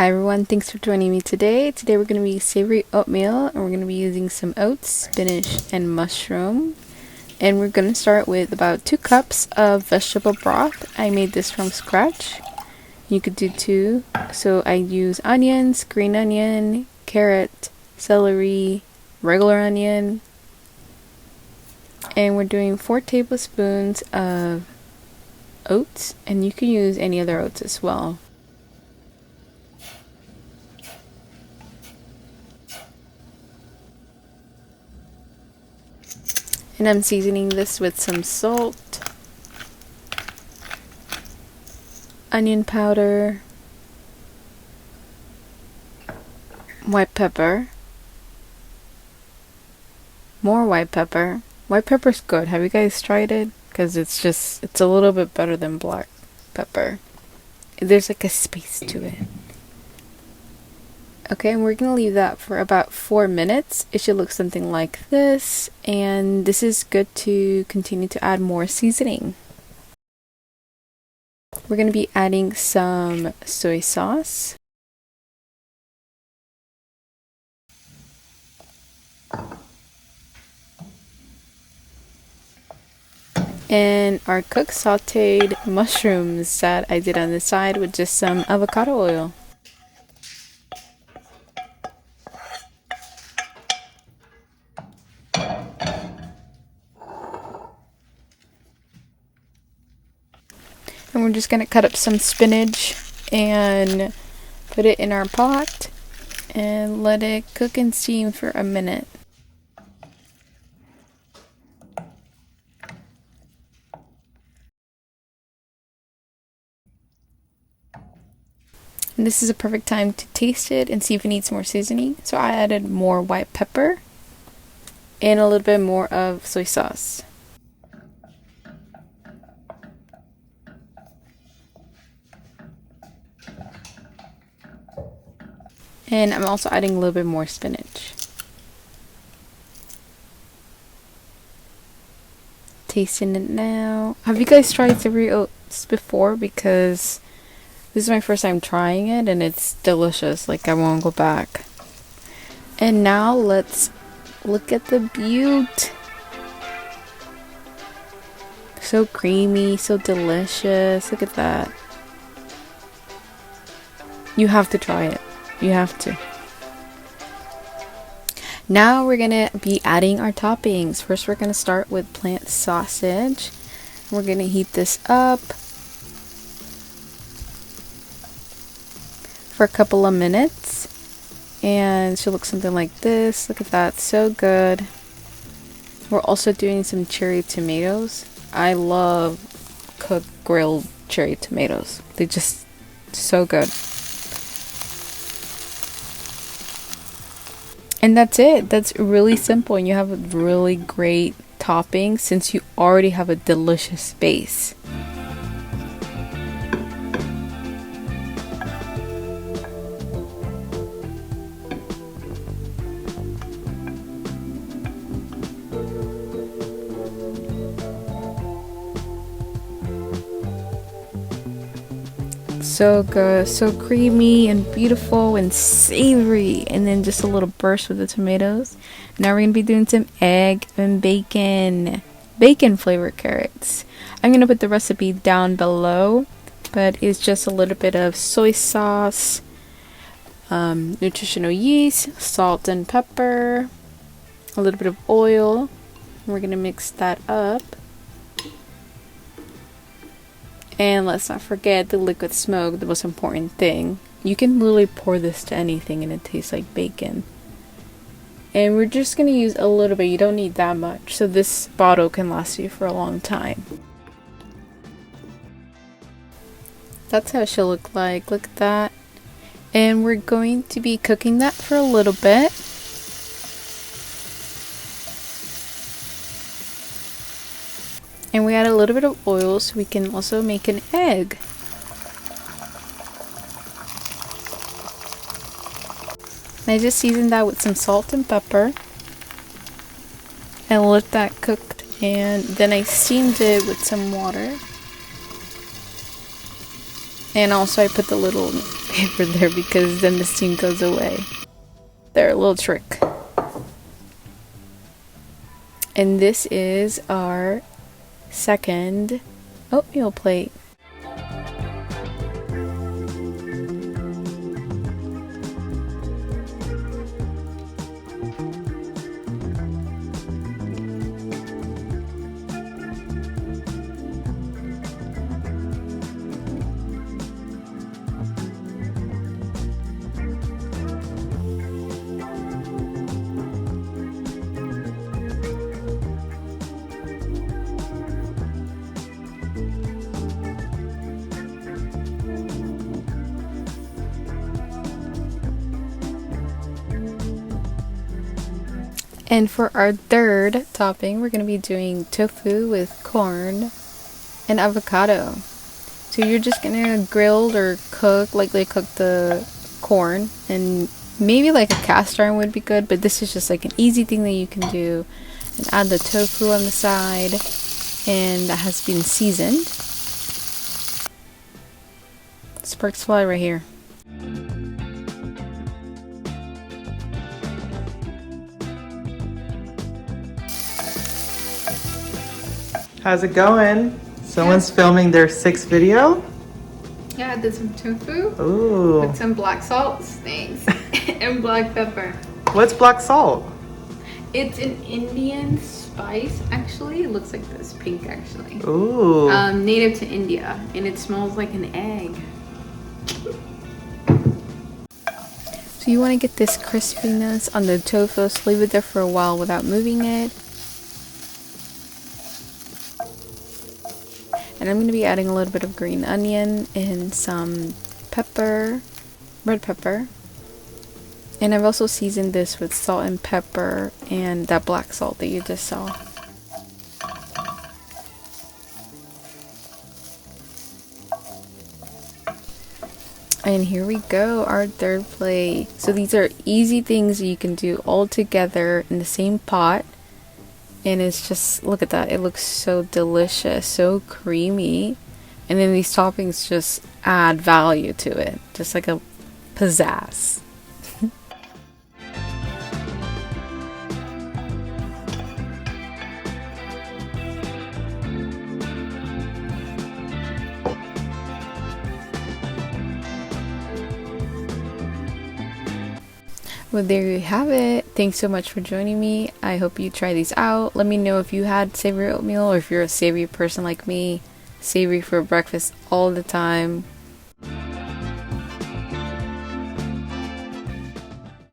Hi everyone, thanks for joining me today. Today we're going to be savory oatmeal and we're going to be using some oats, spinach, and mushroom. And we're going to start with about 2 cups of vegetable broth. I made this from scratch. You could do 2. So I use onions, green onion, carrot, celery, regular onion. And we're doing 4 tablespoons of oats, and you can use any other oats as well. And I'm seasoning this with some salt, onion powder, white pepper, more white pepper. White pepper's good. Have you guys tried it? Because it's a little bit better than black pepper. There's like a spice to it. Okay, and we're going to leave that for about 4 minutes. It should look something like this, and this is good to continue to add more seasoning. We're going to be adding some soy sauce. And our cooked sauteed mushrooms that I did on the side with just some avocado oil. And we're just going to cut up some spinach and put it in our pot and let it cook and steam for a minute. And this is a perfect time to taste it and see if it needs more seasoning. So I added more white pepper and a little bit more of soy sauce. And I'm also adding a little bit more spinach. Tasting it now. Have you guys tried savory oats before? Because this is my first time trying it and it's delicious. Like, I won't go back. And now let's look at the beaut. So creamy, so delicious. Look at that. You have to try it. You have to. Now we're gonna be adding our toppings. First we're gonna start with plant sausage. We're gonna heat this up for a couple of minutes and it should look something like this. Look at that, so good. We're also doing some cherry tomatoes. I love cooked grilled cherry tomatoes. They're just so good. And that's it. That's really simple, and you have a really great topping since you already have a delicious base. So good, so creamy and beautiful and savory, and then just a little burst with the tomatoes. Now we're gonna be doing some egg and bacon flavored carrots. I'm gonna put the recipe down below, but it's just a little bit of soy sauce, nutritional yeast, salt and pepper, a little bit of oil. We're gonna mix that up. And let's not forget the liquid smoke, the most important thing. You can literally pour this to anything and it tastes like bacon. And we're just going to use a little bit. You don't need that much. So this bottle can last you for a long time. That's how it should look like. Look at that. And we're going to be cooking that for a little bit. And we add a little bit of oil so we can also make an egg. And I just seasoned that with some salt and pepper. And let that cook. And then I steamed it with some water. And also I put the little paper there because then the steam goes away. There, a little trick. And this is our second oatmeal plate. And for our third topping, we're going to be doing tofu with corn and avocado. So you're just going to grill or cook, lightly cook the corn, and maybe like a cast iron would be good, but this is just like an easy thing that you can do. And add the tofu on the side, and that has been seasoned. Sparks fly right here. How's it going? Someone's filming their 6th video? Yeah, I did some tofu. Ooh. With some black salt, thanks, and black pepper. What's black salt? It's an Indian spice, actually. It looks like this, pink, actually. Ooh. Native to India, and it smells like an egg. So you want to get this crispiness on the tofu, so leave it there for a while without moving it. And I'm going to be adding a little bit of green onion and some pepper, red pepper. And I've also seasoned this with salt and pepper and that black salt that you just saw. And here we go, our third plate. So these are easy things that you can do all together in the same pot. And it's just, look at that, it looks so delicious, so creamy. And then these toppings just add value to it, just like a pizzazz. Well, there you have it. Thanks so much for joining me. I hope you try these out. Let me know if you had savory oatmeal or if you're a savory person like me. Savory for breakfast all the time.